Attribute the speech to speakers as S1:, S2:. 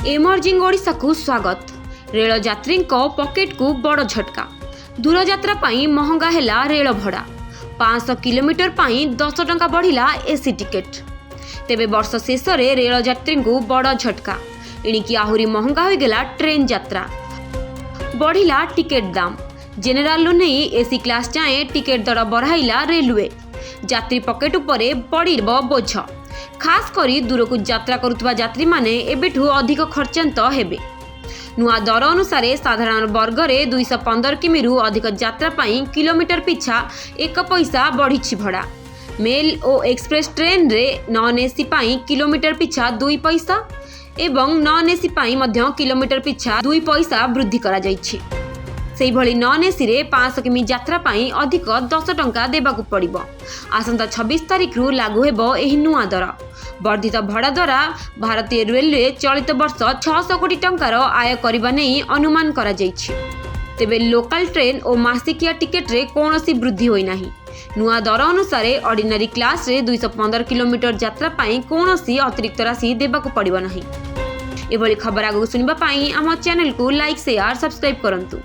S1: Emerging Odisha को स्वागत। Rail यात्री पॉकेट को बड़ झटका। दूर यात्रा महंगा हैला रेल भड़ा। 500 किलोमीटर 10 टंका बढ़िला एसी टिकेट। तेबे वर्ष शेष में रेल यात्री को बड़ झटका। एणिकी आहुरी महंगा हो गला ट्रेन यात्रा। बढ़िला टिकेट दाम। जेनेराल नहीं एसी क्लास जाए टिकेट दर बढ़ाइला रेलवे। यात्री पॉकेट उपरे पड़िबो बोझ। खास करी दूर को यात्रा करुवा यात्री माने एबेठू अधिक खर्चांत हेबे। नुआ दर अनुसार साधारण वर्ग में 215 किमी अधिक यात्रा पाई किलोमीटर पिछा 1 पैसा बढ़ी भड़ा। मेल और एक्सप्रेस ट्रेन रे नॉन एसी पाई किलोमीटर पिछा 2 पैसा एवं नॉन एसी पाई मध्य किलोमीटर पिछा 2 पैसा वृद्धि करा जाइछि। सेही भली नॉन एसी रे 500 किमी यात्रा पाई अधिक 10 टंका देबाकू पड़िबो। आसंता 26 तारिख रु लागू हेबो एही नुआ दर। वर्धित भड़ा द्वारा भारतीय रेलवे चलित वर्ष 600 कोटी टंकार आय करबा नहीं अनुमान करा जाइछि। तेबे लोकल ट्रेन और मासिकिया टिकेट रे कोनोसी वृद्धि होई नाही। नुआ दर अनुसार ऑर्डिनरी क्लास रे 215 किलोमीटर यात्रा पाई कोनोसी अतिरिक्त राशि देबाकू पड़िबो नाही। एभली खबर आगु सुनिबा पाई हम चैनल को लाइक शेयर सब्सक्राइब करंतु।